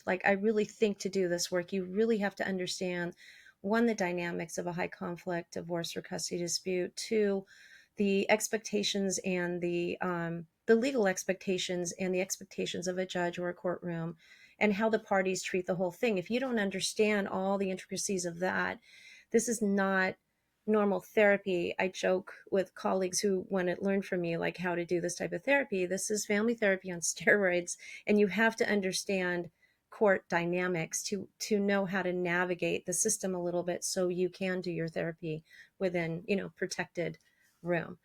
Like, I really think to do this work, you really have to understand, one, the dynamics of a high conflict divorce or custody dispute, two, the expectations and the legal expectations and the expectations of a judge or a courtroom, and how the parties treat the whole thing. If you don't understand all the intricacies of that, this is not normal therapy. I joke with colleagues who want to learn from me, like, how to do this type of therapy. This is family therapy on steroids, and you have to understand court dynamics to know how to navigate the system a little bit, so you can do your therapy within, protected room.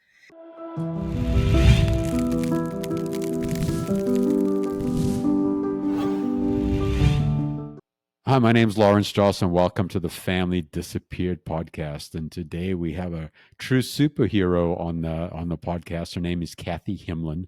Hi, my name's Lawrence Strauss, and welcome to the Family Disappeared podcast. And today we have a true superhero on the podcast. Her name is Cathy Himlin.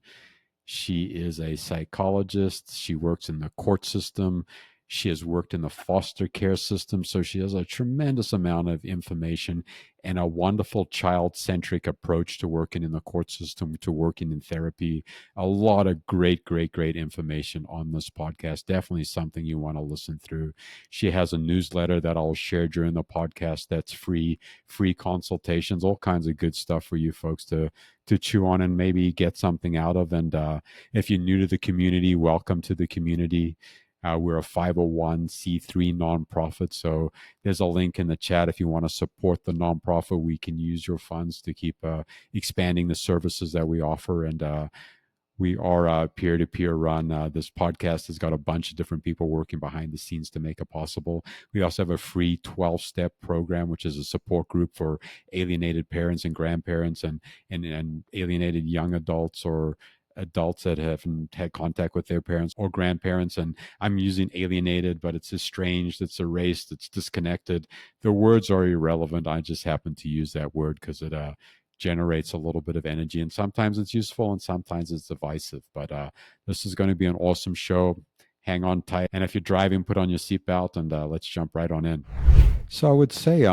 She is a psychologist. She works in the court system. She has worked in the foster care system. So she has a tremendous amount of information and a wonderful child-centric approach to working in the court system, to working in therapy. A lot of great, great, great information on this podcast. Definitely something you want to listen through. She has a newsletter that I'll share during the podcast that's free consultations, all kinds of good stuff for you folks to chew on and maybe get something out of. And if you're new to the community, welcome to the community. We're a 501c3 nonprofit. So there's a link in the chat. If you want to support the nonprofit, we can use your funds to keep expanding the services that we offer. And we are peer-to-peer run. This podcast has got a bunch of different people working behind the scenes to make it possible. We also have a free 12-step program, which is a support group for alienated parents and grandparents and alienated young adults or adults that haven't had contact with their parents or grandparents. And I'm using alienated, but it's estranged, it's erased, it's disconnected. The words are irrelevant. I just happen to use that word because it generates a little bit of energy, and sometimes it's useful and sometimes it's divisive. But this is going to be an awesome show. Hang on tight, and if you're driving, put on your seatbelt, and let's jump right on in. So I would say,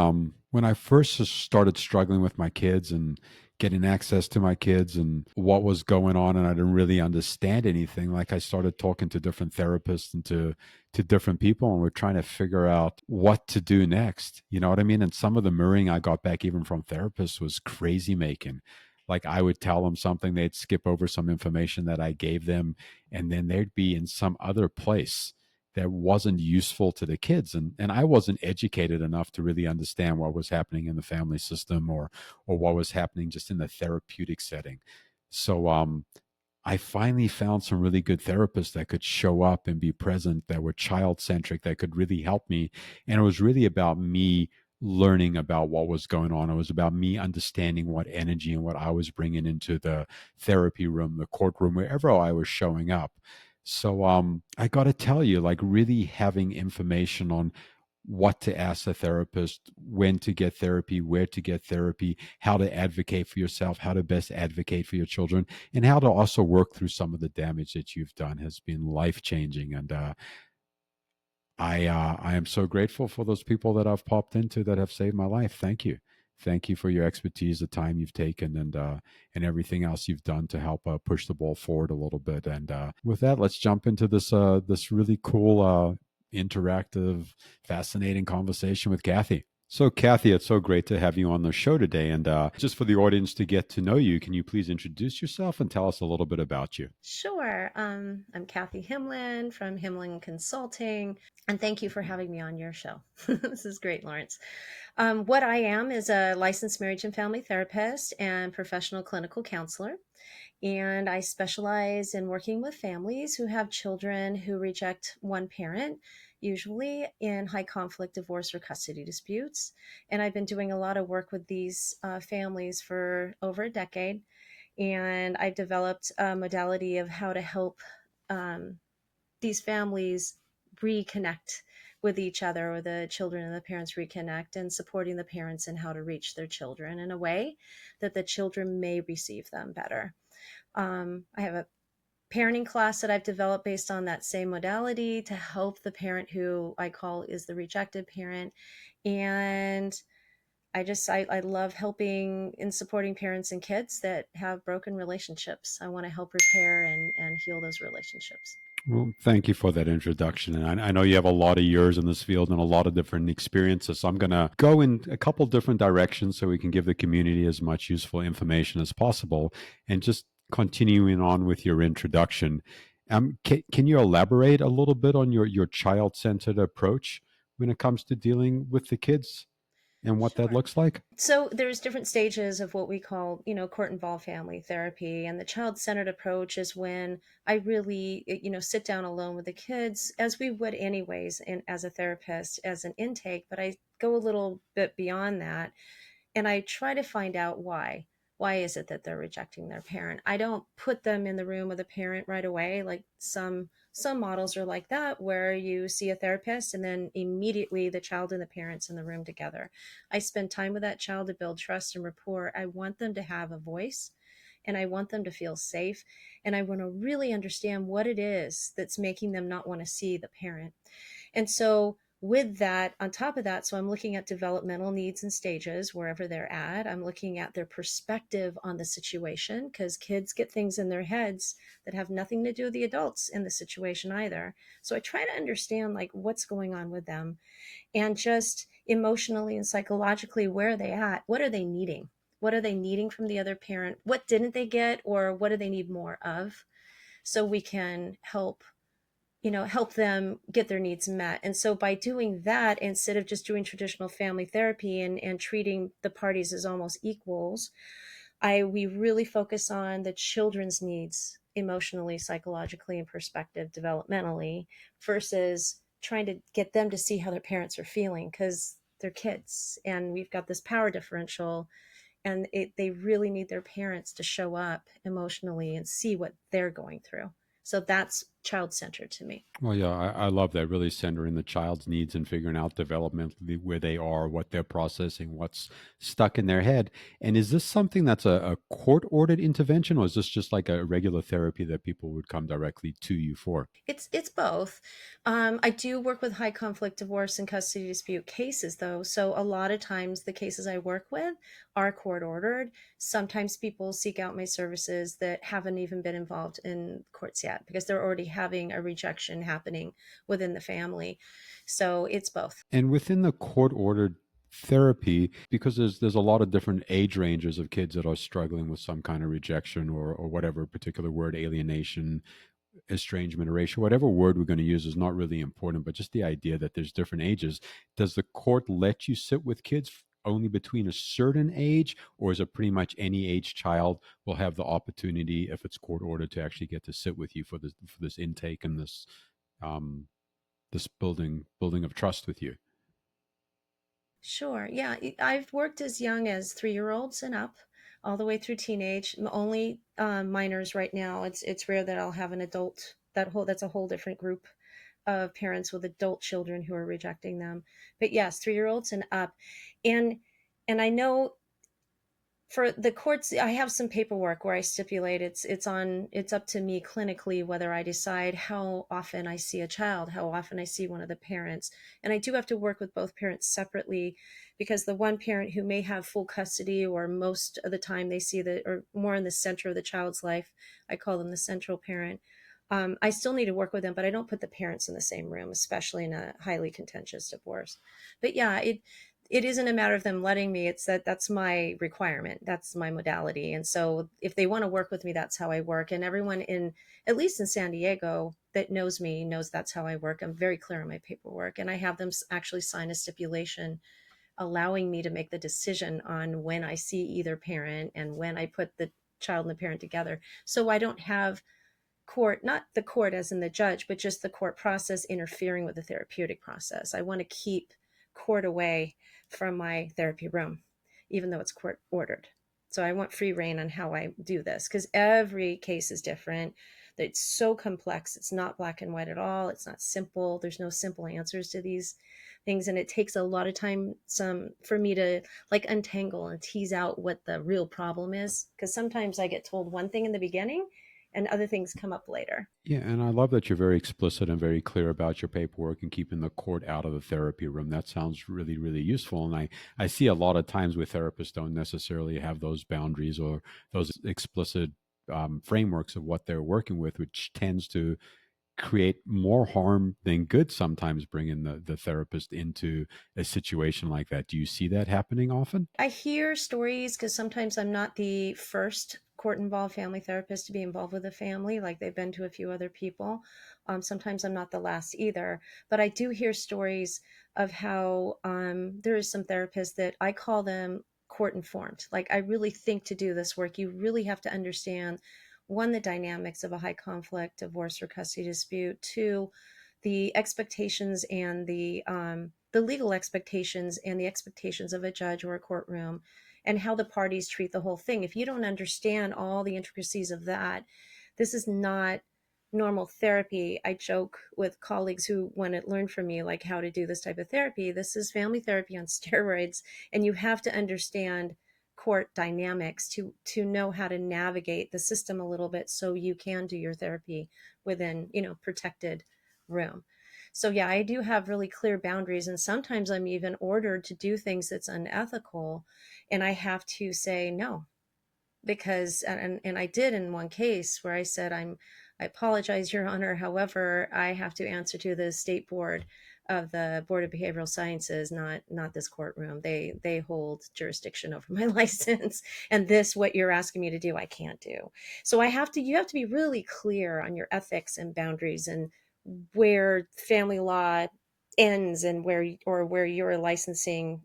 when I first started struggling with my kids and getting access to my kids and what was going on, and I didn't really understand anything, like, I started talking to different therapists and to different people, and we're trying to figure out what to do next. You know what I mean? And some of the mirroring I got back even from therapists was crazy making. Like, I would tell them something, they'd skip over some information that I gave them, and then they'd be in some other place that wasn't useful to the kids. And I wasn't educated enough to really understand what was happening in the family system or what was happening just in the therapeutic setting. So I finally found some really good therapists that could show up and be present, that were child-centric, that could really help me. And it was really about me learning about what was going on. It was about me understanding what energy and what I was bringing into the therapy room, the courtroom, wherever I was showing up. So I got to tell you, like, really having information on what to ask a therapist, when to get therapy, where to get therapy, how to advocate for yourself, how to best advocate for your children, and how to also work through some of the damage that you've done has been life changing. And I am so grateful for those people that I've popped into that have saved my life. Thank you. Thank you for your expertise, the time you've taken, and everything else you've done to help push the ball forward a little bit. And with that, let's jump into this really cool, interactive, fascinating conversation with Cathy. So, Cathy, it's so great to have you on the show today. And just for the audience to get to know you, can you please introduce yourself and tell us a little bit about you? Sure. I'm Cathy Himlin from Himlin Consulting, and thank you for having me on your show. This is great, Lawrence. What I am is a licensed marriage and family therapist and professional clinical counselor. And I specialize in working with families who have children who reject one parent, usually in high conflict divorce or custody disputes. And I've been doing a lot of work with these families for over a decade. And I've developed a modality of how to help um, these families reconnect with each other, or the children and the parents reconnect, and supporting the parents in how to reach their children in a way that the children may receive them better. I have a parenting class that I've developed based on that same modality to help the parent who I call is the rejected parent. And I love helping and supporting parents and kids that have broken relationships. I want to help repair and heal those relationships. Well, thank you for that introduction. And I know you have a lot of years in this field and a lot of different experiences. So I'm going to go in a couple different directions so we can give the community as much useful information as possible. And just continuing on with your introduction, can you elaborate a little bit on your child centered approach when it comes to dealing with the kids and what that Sure. looks like? So there's different stages of what we call, court involved family therapy. And the child-centered approach is when I really, sit down alone with the kids as we would anyways, and as a therapist, as an intake, but I go a little bit beyond that and I try to find out why. Why is it that they're rejecting their parent? I don't put them in the room with a parent right away. Like some models are like that, where you see a therapist and then immediately the child and the parents in the room together. I spend time with that child to build trust and rapport. I want them to have a voice and I want them to feel safe. And I want to really understand what it is that's making them not want to see the parent. And so with that, on top of that, so I'm looking at developmental needs and stages wherever they're at. I'm looking at their perspective on the situation because kids get things in their heads that have nothing to do with the adults in the situation either. So I try to understand like what's going on with them and just emotionally and psychologically, where are they at? What are they needing? What are they needing from the other parent? What didn't they get, or what do they need more of? So we can help them get their needs met. And so by doing that, instead of just doing traditional family therapy and treating the parties as almost equals, we really focus on the children's needs emotionally, psychologically, and perspective developmentally versus trying to get them to see how their parents are feeling because they're kids and we've got this power differential and they really need their parents to show up emotionally and see what they're going through. So that's child centered to me. Well, yeah, I love that. Really centering the child's needs and figuring out developmentally where they are, what they're processing, what's stuck in their head. And is this something that's a court ordered intervention, or is this just like a regular therapy that people would come directly to you for? It's both. I do work with high conflict divorce and custody dispute cases, though. So a lot of times the cases I work with are court ordered. Sometimes people seek out my services that haven't even been involved in courts yet because they're already having a rejection happening within the family. So it's both. And within the court ordered therapy, because there's a lot of different age ranges of kids that are struggling with some kind of rejection or whatever particular word, alienation, estrangement, erasure, whatever word we're going to use is not really important, but just the idea that there's different ages. Does the court let you sit with kids only between a certain age, or is it pretty much any age child will have the opportunity, if it's court ordered, to actually get to sit with you for this intake and um, this building of trust with you? Sure. Yeah. I've worked as young as 3-year-olds and up, all the way through teenage. Only minors right now. It's rare that I'll have an adult. That's a whole different group of parents with adult children who are rejecting them. But yes, 3-year-olds and up, and I know for the courts I have some paperwork where I stipulate it's up to me clinically whether I decide how often I see a child, how often I see one of the parents. And I do have to work with both parents separately because the one parent who may have full custody or most of the time they see or more in the center of the child's life, I call them the central parent. I still need to work with them, but I don't put the parents in the same room, especially in a highly contentious divorce. But yeah, it isn't a matter of them letting me. It's that's my requirement. That's my modality. And so if they want to work with me, that's how I work. And everyone at least in San Diego that knows me knows that's how I work. I'm very clear on my paperwork and I have them actually sign a stipulation allowing me to make the decision on when I see either parent and when I put the child and the parent together. So I don't have court, not the court as in the judge, but just the court process interfering with the therapeutic process. I want to keep court away from my therapy room, even though it's court ordered. So I want free reign on how I do this because every case is different. It's so complex. It's not black and white at all. It's not simple. There's no simple answers to these things. And it takes a lot of time for me to like untangle and tease out what the real problem is. Because sometimes I get told one thing in the beginning and other things come up later. Yeah, and I love that you're very explicit and very clear about your paperwork and keeping the court out of the therapy room. That sounds really, really useful. And I see a lot of times where therapists don't necessarily have those boundaries or those explicit frameworks of what they're working with, which tends to create more harm than good sometimes, bringing the therapist into a situation like that. Do you see that happening often? I hear stories because sometimes I'm not the first court involved family therapist to be involved with a family, like they've been to a few other people. Sometimes I'm not the last either, but I do hear stories of how there is some therapists that I call them court informed. Like, I really think to do this work, you really have to understand one, the dynamics of a high conflict divorce or custody dispute, two, the expectations and the legal expectations and the expectations of a judge or a courtroom, and how the parties treat the whole thing. If you don't understand all the intricacies of that, this is not normal therapy. I joke with colleagues who want to learn from me, like, how to do this type of therapy. This is family therapy on steroids, and you have to understand court dynamics to know how to navigate the system a little bit so you can do your therapy within, protected room. So yeah, I do have really clear boundaries, and sometimes I'm even ordered to do things that's unethical, and I have to say no, because and I did in one case where I said, I apologize, Your Honor, however, I have to answer to the state board of the Board of Behavioral Sciences, not this courtroom. They hold jurisdiction over my license, and this, what you're asking me to do, I can't do. So you have to be really clear on your ethics and boundaries, and where family law ends and where your licensing,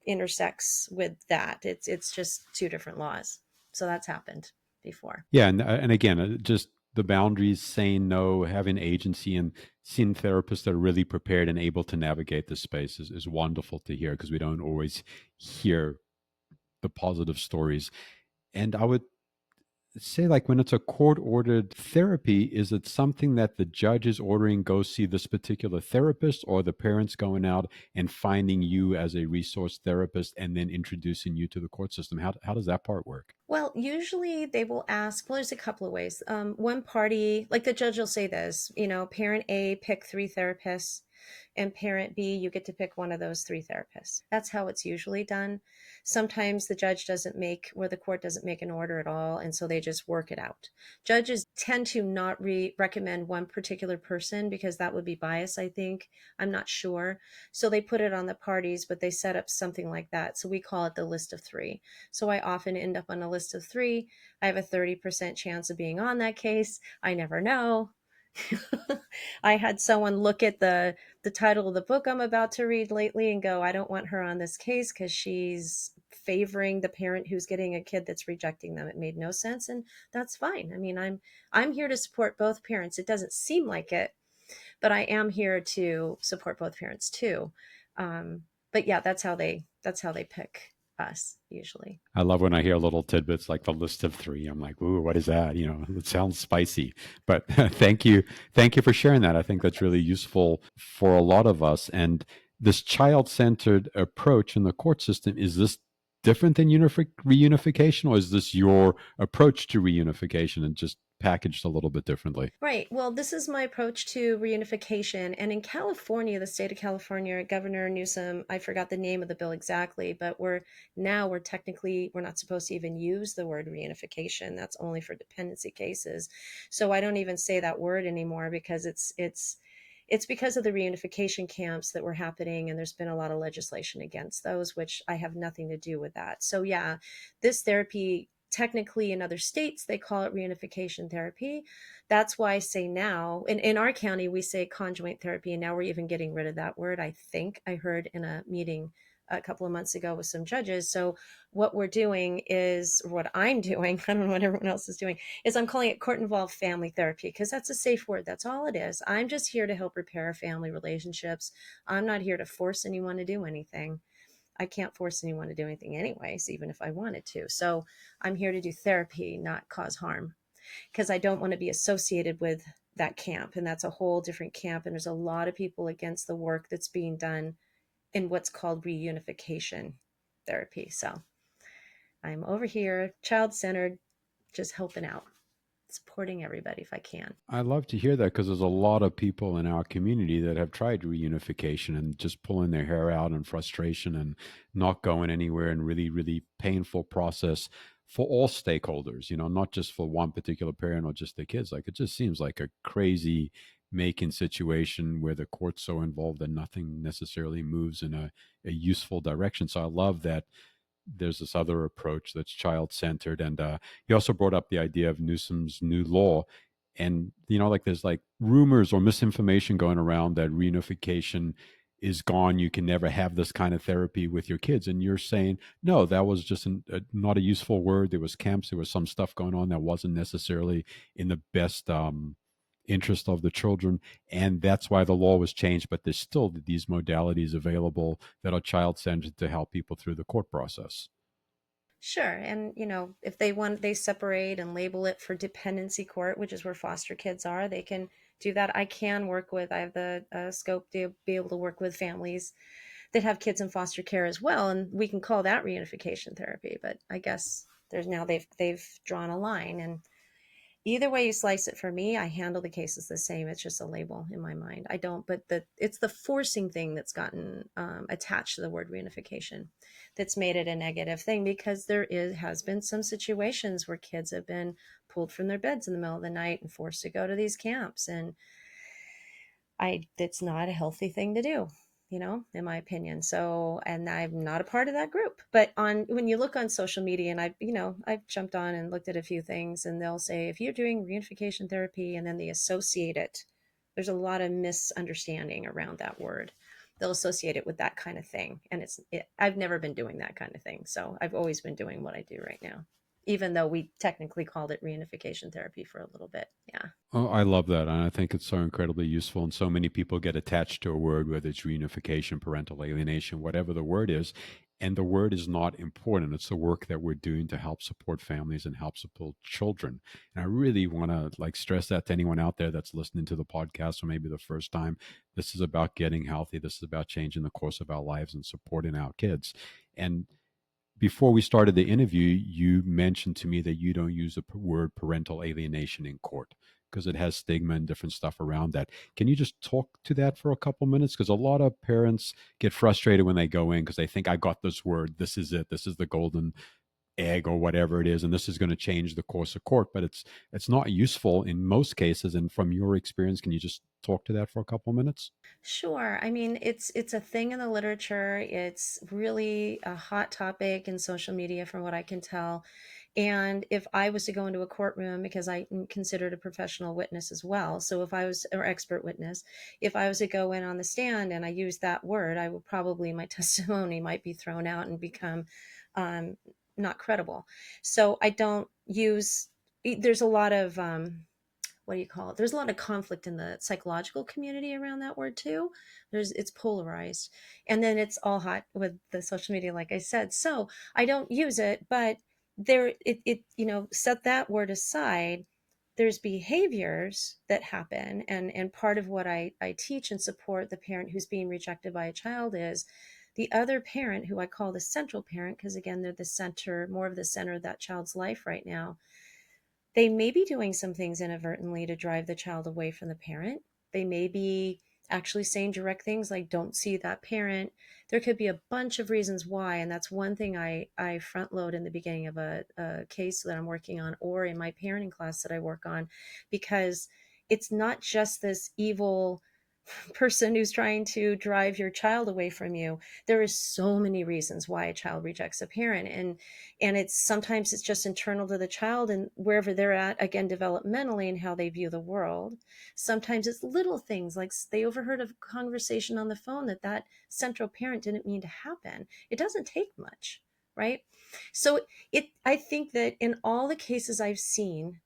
intersects with that. It's just two different laws. So that's happened before. Yeah, and again, just the boundaries, saying no, having agency, and seeing therapists that are really prepared and able to navigate the space is wonderful to hear, because we don't always hear the positive stories. And I would say, like, when it's a court ordered therapy, is it something that the judge is ordering, go see this particular therapist, or the parents going out and finding you as a resource therapist and then introducing you to the court system? How does that part work? Well, usually they will ask, well, there's a couple of ways. One party, like the judge will say this, parent A, pick three therapists, and parent B, you get to pick one of those three therapists. That's how it's usually done. Sometimes the judge doesn't make, where the court doesn't make an order at all, and so they just work it out. Judges tend to not recommend one particular person because that would be bias, I think. I'm not sure. So they put it on the parties, but they set up something like that. So we call it the list of three. So I often end up on a list of three. I have a 30% chance of being on that case. I never know. I had someone look at the title of the book I'm about to read lately and go, I don't want her on this case because she's favoring the parent who's getting a kid that's rejecting them. It made no sense, and that's fine. I mean, I'm here to support both parents. It doesn't seem like it, but I am here to support both parents too. But yeah, that's how they pick us usually. I love when I hear little tidbits like the list of three. I'm like, ooh, what is that? It sounds spicy. But thank you for sharing that. I think that's really useful for a lot of us. And this child-centered approach in the court system, is this different than reunification, or is this your approach to reunification and just packaged a little bit differently? Right. Well, this is my approach to reunification. And in California, the state of California, Governor Newsom, I forgot the name of the bill exactly, but we're not supposed to even use the word reunification. That's only for dependency cases. So I don't even say that word anymore because it's because of the reunification camps that were happening, and there's been a lot of legislation against those, which I have nothing to do with that. So yeah, this therapy, technically in other states they call it reunification therapy. That's why I say now in our county we say conjoint therapy, and now we're even getting rid of that word. I think I heard in a meeting a couple of months ago with some judges. So what we're doing is, or what I'm doing, I don't know what everyone else is doing, is I'm calling it court involved family therapy because that's a safe word. That's all it is. I'm just here to help repair family relationships. I'm not here to force anyone to do anything. I can't force anyone to do anything anyways, even if I wanted to. So I'm here to do therapy, not cause harm, because I don't want to be associated with that camp. And that's a whole different camp. And there's a lot of people against the work that's being done in what's called reunification therapy. So I'm over here, child-centered, just helping out, supporting everybody if I can. I love to hear that, because there's a lot of people in our community that have tried reunification and just pulling their hair out in frustration and not going anywhere, and really, really painful process for all stakeholders, not just for one particular parent or just their kids. Like, it just seems like a crazy making situation where the court's so involved and nothing necessarily moves in a useful direction. So I love that there's this other approach that's child centered. And he also brought up the idea of Newsom's new law. And, like, there's like rumors or misinformation going around that reunification is gone. You can never have this kind of therapy with your kids. And you're saying, no, that was just not a useful word. There was camps, there was some stuff going on that wasn't necessarily in the best interest of the children. And that's why the law was changed. But there's still these modalities available that are child centered to help people through the court process. Sure. And, if they want, they separate and label it for dependency court, which is where foster kids are. They can do that. I have the scope to be able to work with families that have kids in foster care as well. And we can call that reunification therapy. But I guess they've drawn a line. And either way you slice it, for me, I handle the cases the same. It's just a label in my mind. I don't, but it's the forcing thing that's gotten attached to the word reunification that's made it a negative thing, because has been some situations where kids have been pulled from their beds in the middle of the night and forced to go to these camps. And it's not a healthy thing to do, in my opinion. So, and I'm not a part of that group. But when you look on social media, and I've jumped on and looked at a few things, and they'll say, if you're doing reunification therapy, and then they associate it, there's a lot of misunderstanding around that word. They'll associate it with that kind of thing. And I've never been doing that kind of thing. So I've always been doing what I do right now, even though we technically called it reunification therapy for a little bit. Yeah. Oh, I love that. And I think it's so incredibly useful. And so many people get attached to a word, whether it's reunification, parental alienation, whatever the word is. And the word is not important. It's the work that we're doing to help support families and help support children. And I really want to stress that to anyone out there that's listening to the podcast, or maybe the first time. This is about getting healthy. This is about changing the course of our lives and supporting our kids. And before we started the interview, you mentioned to me that you don't use the word parental alienation in court because it has stigma and different stuff around that. Can you just talk to that for a couple minutes? Because a lot of parents get frustrated when they go in because they think, I got this word. This is it. This is the golden egg or whatever it is, and this is going to change the course of court. But it's not useful in most cases. And from your experience, can you just talk to that for a couple minutes? Sure. I mean, it's a thing in the literature. It's really a hot topic in social media, from what I can tell. And if I was to go into a courtroom, because I'm considered a professional witness as well, so if I was, or expert witness, if I was to go in on the stand and I use that word, I would probably, my testimony might be thrown out and become um, not credible. So I don't use. There's a lot of what do you call it? There's a lot of conflict in the psychological community around that word too. It's polarized, and then it's all hot with the social media, like I said. So I don't use it, but set that word aside. There's behaviors that happen, and part of what I teach and support the parent who's being rejected by a child is the other parent, who I call the central parent, because again, they're the center, more of the center of that child's life right now. They may be doing some things inadvertently to drive the child away from the parent. They may be actually saying direct things like, don't see that parent. There could be a bunch of reasons why. And that's one thing I front load in the beginning of a case that I'm working on, or in my parenting class that I work on, because it's not just this evil person who's trying to drive your child away from you. There is so many reasons why a child rejects a parent, and it's sometimes it's just internal to the child and wherever they're at, again, developmentally, and how they view the world. Sometimes it's little things like they overheard a conversation on the phone that central parent didn't mean to happen. It doesn't take much, right? So I think that in all the cases I've seen,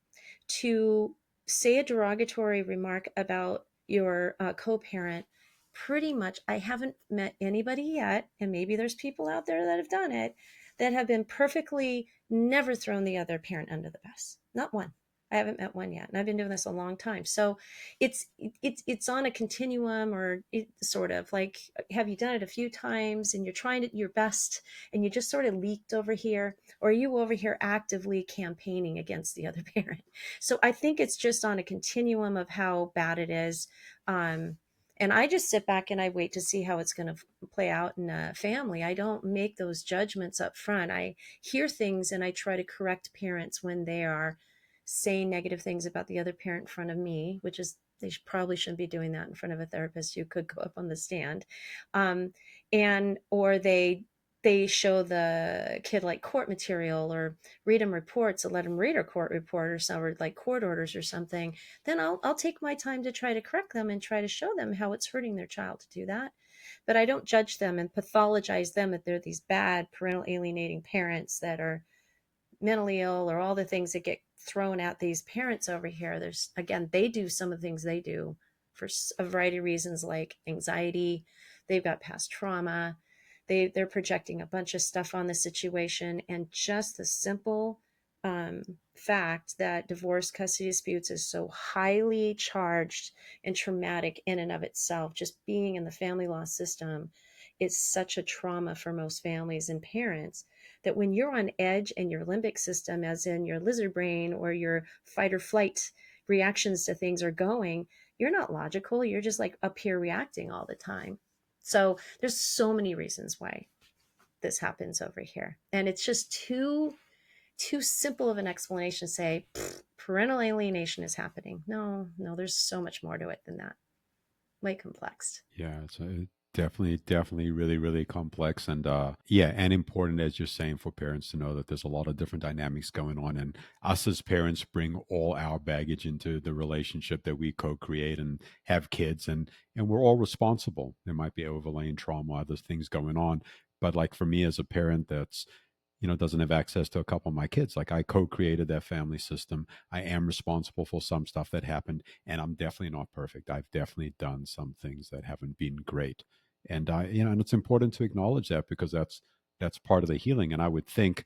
to say a derogatory remark about your co-parent, pretty much, I haven't met anybody yet, and maybe there's people out there that have done it, that have been perfectly never thrown the other parent under the bus. Not one. I haven't met one yet, and I've been doing this a long time. So it's on a continuum, or sort of like, have you done it a few times and you're trying your best, and you just sort of leaked over here, or are you over here actively campaigning against the other parent? So I think it's just on a continuum of how bad it is. And I just sit back and I wait to see how it's going to play out in a family. I don't make those judgments up front. I hear things and I try to correct parents when they are saying negative things about the other parent in front of me, which is they probably shouldn't be doing that in front of a therapist who could go up on the stand. um, and or they show the kid like court material or read them reports or let them read a court report or some or like court orders or something. Then I'll take my time to try to correct them and try to show them how it's hurting their child to do that. But I don't judge them and pathologize them that they're these bad parental alienating parents that are mentally ill or all the things that get thrown at these parents over here. There's, again, they do some of the things they do for a variety of reasons, like anxiety. They've got past trauma. They're projecting a bunch of stuff on the situation. And just the simple fact that divorce custody disputes is so highly charged and traumatic in and of itself, just being in the family law system is such a trauma for most families and parents, that when you're on edge and your limbic system, as in your lizard brain or your fight or flight reactions to things are going, you're not logical. You're just like up here reacting all the time. So there's so many reasons why this happens over here. And it's just too simple of an explanation to say parental alienation is happening. No, no, there's so much more to it than that. Way complex. Yeah, it's definitely really, really complex and yeah, and important as you're saying for parents to know that there's a lot of different dynamics going on, and us as parents bring all our baggage into the relationship that we co-create and have kids, and we're all responsible. There might be overlaying trauma, other things going on, but like for me as a parent that's doesn't have access to a couple of my kids. Like I co-created that family system. I am responsible for some stuff that happened, and I'm definitely not perfect. I've definitely done some things that haven't been great, and and it's important to acknowledge that because that's part of the healing. And I would think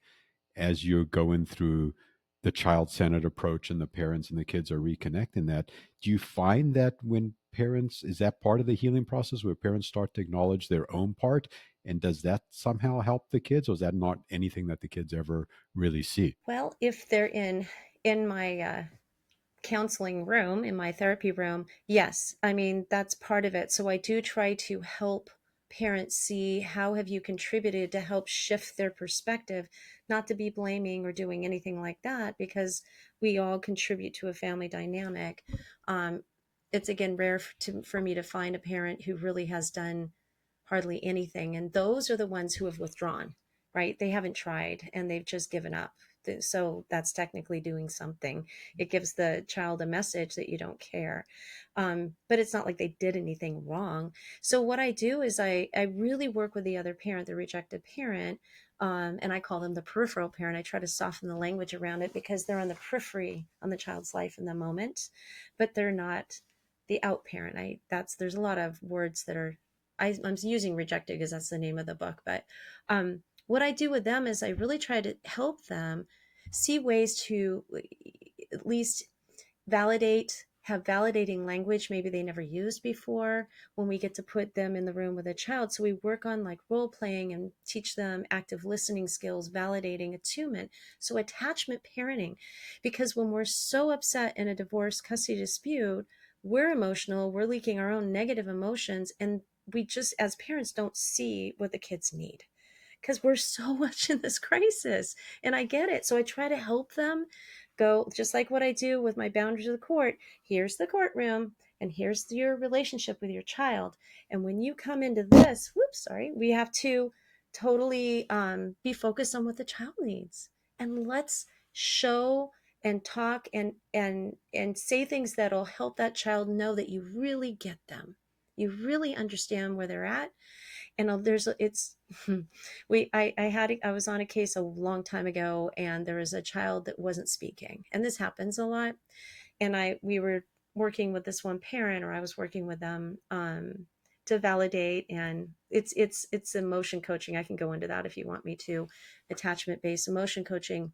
as you're going through the child-centered approach and the parents and the kids are reconnecting that, do you find that when parents, is that part of the healing process where parents start to acknowledge their own part, and does that somehow help the kids, or is that not anything that the kids ever really see? Well, if they're in my counseling room, in my therapy room, yes, I mean that's part of it. So I do try to help parents see how have you contributed to help shift their perspective, not to be blaming or doing anything like that, because we all contribute to a family dynamic. um, it's again rare for me to find a parent who really has done hardly anything, and those are the ones who have withdrawn, right? They haven't tried and they've just given up. So that's technically doing something. It gives the child a message that you don't care. But it's not like they did anything wrong. So what I do is I really work with the other parent, the rejected parent, and I call them the peripheral parent. I try to soften the language around it because they're on the periphery on the child's life in the moment, but they're not the out parent. There's a lot of words that are, I'm using rejected because that's the name of the book, but what I do with them is I really try to help them see ways to at least have validating language maybe they never used before when we get to put them in the room with a child. So we work on like role playing and teach them active listening skills, validating, attunement. So attachment parenting, because when we're so upset in a divorce custody dispute, we're emotional, we're leaking our own negative emotions, and we just as parents don't see what the kids need because we're so much in this crisis. And I get it. So I try to help them go, just like what I do with my boundaries of the court. Here's the courtroom, and here's your relationship with your child. And when you come into this, whoops, sorry, we have to totally be focused on what the child needs. And let's show and talk and say things that'll help that child know that you really get them. You really understand where they're at. And there's it's I was on a case a long time ago, and there was a child that wasn't speaking, and this happens a lot. And we were working with this one parent, or I was working with them to validate, and it's emotion coaching. I can go into that if you want me to. Attachment based emotion coaching.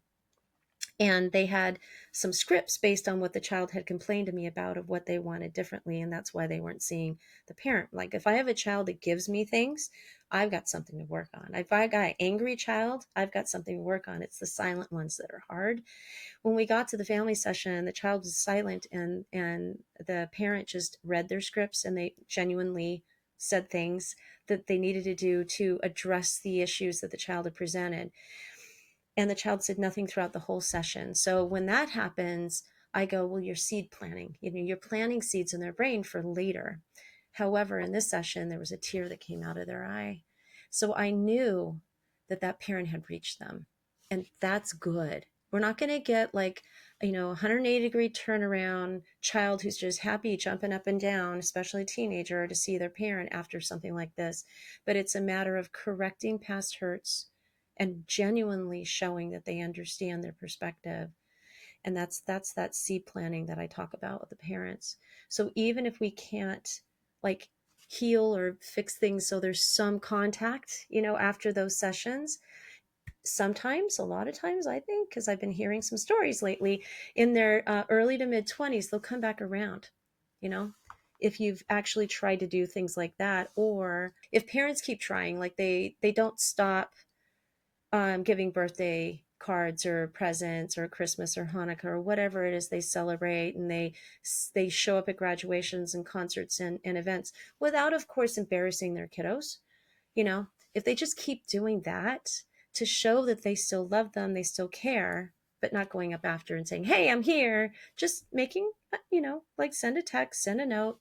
And they had some scripts based on what the child had complained to me about of what they wanted differently, and that's why they weren't seeing the parent. Like if I have a child that gives me things, I've got something to work on. If I got an angry child, I've got something to work on. It's the silent ones that are hard. When we got to the family session, the child was silent, and the parent just read their scripts, and they genuinely said things that they needed to do to address the issues that the child had presented. And the child said nothing throughout the whole session. So when that happens, I go, well, you're seed planting. You're planting seeds in their brain for later. However, in this session, there was a tear that came out of their eye. So I knew that that parent had reached them. And that's good. We're not going to get like, 180-degree turnaround child who's just happy jumping up and down, especially a teenager, to see their parent after something like this. But it's a matter of correcting past hurts and genuinely showing that they understand their perspective. And that's that seed planning that I talk about with the parents. So even if we can't like heal or fix things, so there's some contact, after those sessions, sometimes, a lot of times, I think, because I've been hearing some stories lately, in their early to mid 20s, they'll come back around, you know if you've actually tried to do things like that, or if parents keep trying, like they don't stop giving birthday cards or presents or Christmas or Hanukkah or whatever it is they celebrate, and they show up at graduations and concerts and events without, of course, embarrassing their kiddos. If they just keep doing that to show that they still love them, they still care, but not going up after and saying, "Hey, I'm here," just making, like send a text, send a note,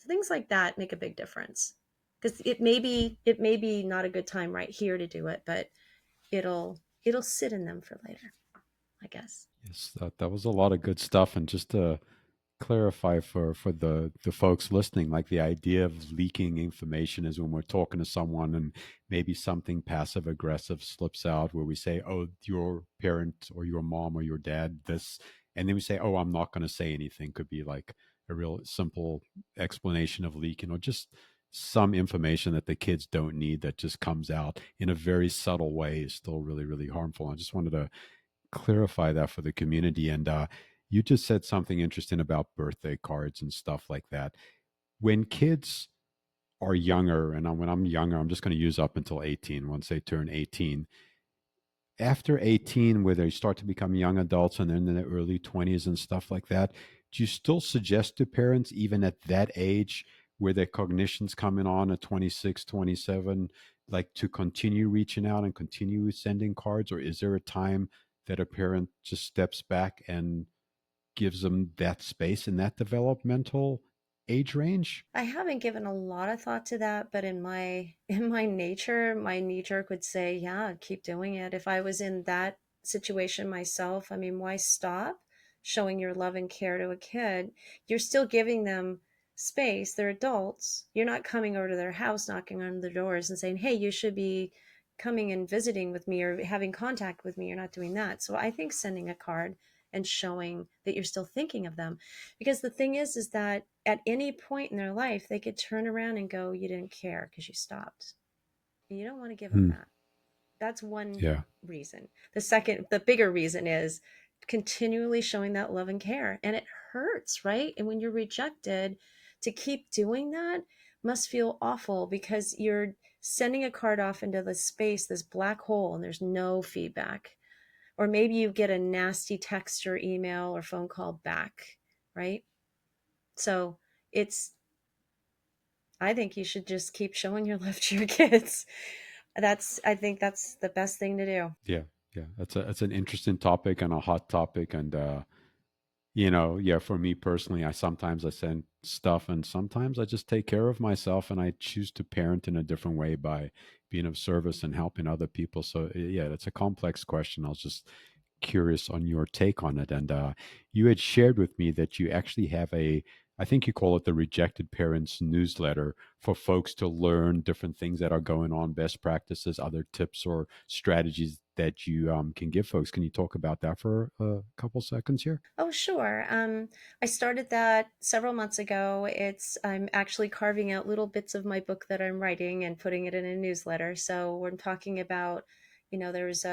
things like that make a big difference. Because it may be not a good time right here to do it, but it'll sit in them for later, I guess. Yes, that was a lot of good stuff. And just to clarify for the folks listening, like the idea of leaking information is when we're talking to someone and maybe something passive aggressive slips out where we say, oh, your parent or your mom or your dad this, and then we say, oh, I'm not going to say anything. Could be like a real simple explanation of leaking, or just some information that the kids don't need that just comes out in a very subtle way is still really really harmful. I just wanted to clarify that for the community. And you just said something interesting about birthday cards and stuff like that. When kids are younger, and when I'm younger, I'm just going to use up until 18. Once they turn 18, after 18, where they start to become young adults and then in their early 20s and stuff like that, do you still suggest to parents, even at that age where their cognition's coming on at 26, 27, like to continue reaching out and continue sending cards? Or is there a time that a parent just steps back and gives them that space in that developmental age range? I haven't given a lot of thought to that, but in my nature, my knee jerk would say, yeah, keep doing it. If I was in that situation myself, I mean, why stop showing your love and care to a kid? You're still giving them space. They're adults. You're not coming over to their house, knocking on their doors and saying, hey, you should be coming and visiting with me or having contact with me. You're not doing that. So I think sending a card and showing that you're still thinking of them, because the thing is that at any point in their life, they could turn around and go, you didn't care because you stopped. And you don't want to give them Hmm. that. That's one Yeah. reason. The bigger reason is continually showing that love and care. And it hurts, right? And when you're rejected, to keep doing that must feel awful, because you're sending a card off into the space, this black hole, and there's no feedback. Or maybe you get a nasty text or email or phone call back, right? So it's, I think you should just keep showing your love to your kids. I think that's the best thing to do. Yeah. Yeah. That's an interesting topic and a hot topic. And yeah, for me personally, I send stuff, and sometimes I just take care of myself and I choose to parent in a different way by being of service and helping other people. So yeah, that's a complex question. I was just curious on your take on it. And you had shared with me that you actually have I think you call it the Rejected Parents newsletter, for folks to learn different things that are going on, best practices, other tips or strategies that you can give folks. Can you talk about that for a couple seconds here? Oh, sure. I started that several months ago. I'm actually carving out little bits of my book that I'm writing and putting it in a newsletter. So we're talking about There's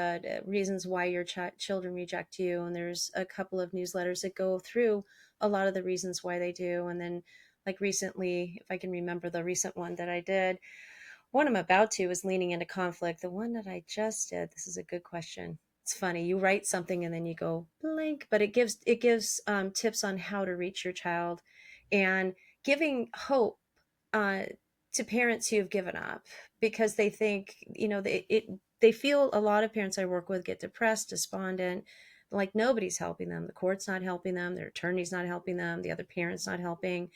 reasons why your children reject you, and there's a couple of newsletters that go through a lot of the reasons why they do. And then, like recently, if I can remember the recent one that I did, one I'm about to is leaning into conflict. The one that I just did, this is a good question. It's funny. You write something and then you go blank, but it gives tips on how to reach your child, and giving hope uh, to parents who have given up because they think, they feel, a lot of parents I work with get depressed, despondent, like nobody's helping them. The court's not helping them. Their attorney's not helping them. The other parent's not helping.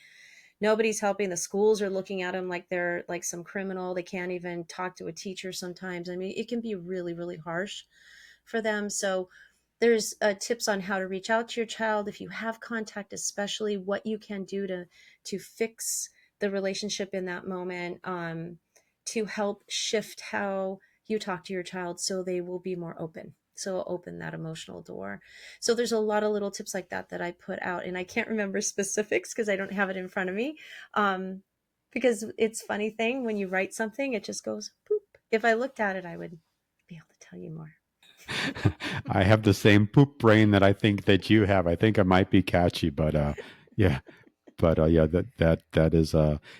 Nobody's helping. The schools are looking at them like they're like some criminal. They can't even talk to a teacher sometimes. I mean, it can be really, really harsh for them. So there's tips on how to reach out to your child if you have contact, especially what you can do to fix the relationship in that moment, to help shift how you talk to your child so they will be more open, so open that emotional door. So there's a lot of little tips like that that I put out, and I can't remember specifics because I don't have it in front of me, because it's funny thing, when you write something it just goes poop. If I looked at it I would be able to tell you more. I have the same poop brain that I think that you have. I think I might be catchy, but yeah, but yeah, that is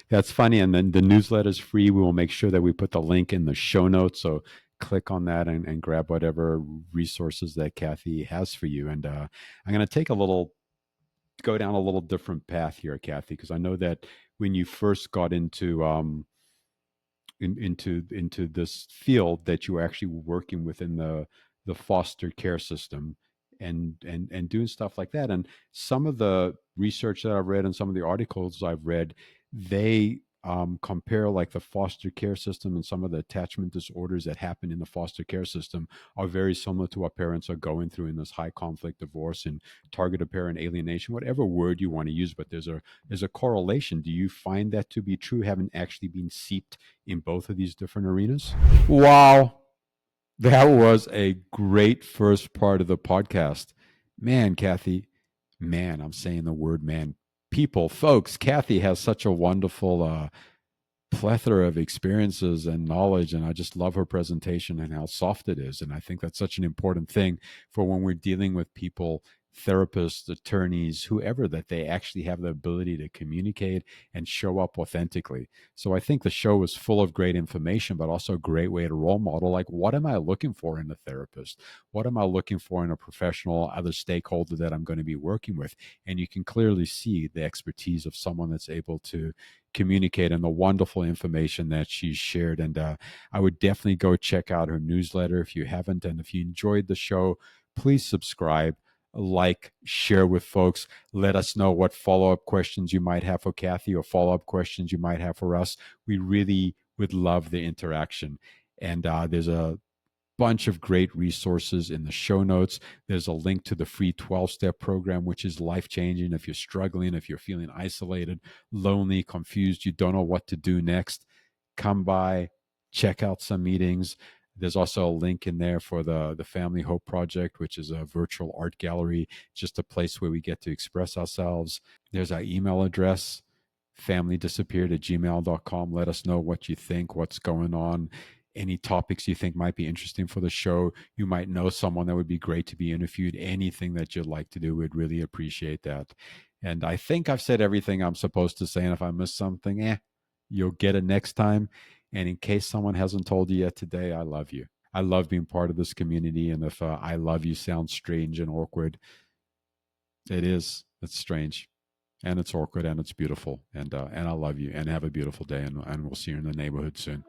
that's funny. And then the newsletter is free. We will make sure that we put the link in the show notes. So click on that and grab whatever resources that Cathy has for you. And I'm going to go down a little different path here, Cathy, because I know that when you first got into this field, that you were actually working within the foster care system and doing stuff like that. And some of the research that I've read and some of the articles I've read, they compare like the foster care system, and some of the attachment disorders that happen in the foster care system are very similar to what parents are going through in this high conflict divorce and targeted parent alienation, whatever word you want to use. But there's a correlation. Do you find that to be true, having actually been seeped in both of these different arenas? Wow. That was a great first part of the podcast. Man, Cathy, man, I'm saying the word man. People, folks, Cathy has such a wonderful plethora of experiences and knowledge, and I just love her presentation and how soft it is. And I think that's such an important thing for when we're dealing with people, therapists, attorneys, whoever, that they actually have the ability to communicate and show up authentically. So I think the show was full of great information, but also a great way to role model, like, what am I looking for in a therapist? What am I looking for in a professional, other stakeholder that I'm going to be working with? And you can clearly see the expertise of someone that's able to communicate and the wonderful information that she's shared. And I would definitely go check out her newsletter if you haven't. And if you enjoyed the show, please subscribe, like, share with folks. Let us know what follow-up questions you might have for Cathy or follow-up questions you might have for us. We really would love the interaction. And there's a bunch of great resources in the show notes. There's a link to the free 12-step program, which is life-changing. If you're struggling, if you're feeling isolated, lonely, confused, you don't know what to do next, come by, check out some meetings. There's also a link in there for the Family Hope Project, which is a virtual art gallery, just a place where we get to express ourselves. There's our email address, familydisappeared@gmail.com. Let us know what you think, what's going on, any topics you think might be interesting for the show. You might know someone that would be great to be interviewed. Anything that you'd like to do, we'd really appreciate that. And I think I've said everything I'm supposed to say. And if I miss something, you'll get it next time. And in case someone hasn't told you yet today, I love you. I love being part of this community. And if I love you sounds strange and awkward, it is. It's strange and it's awkward and it's beautiful. And I love you, and have a beautiful day. And we'll see you in the neighborhood soon.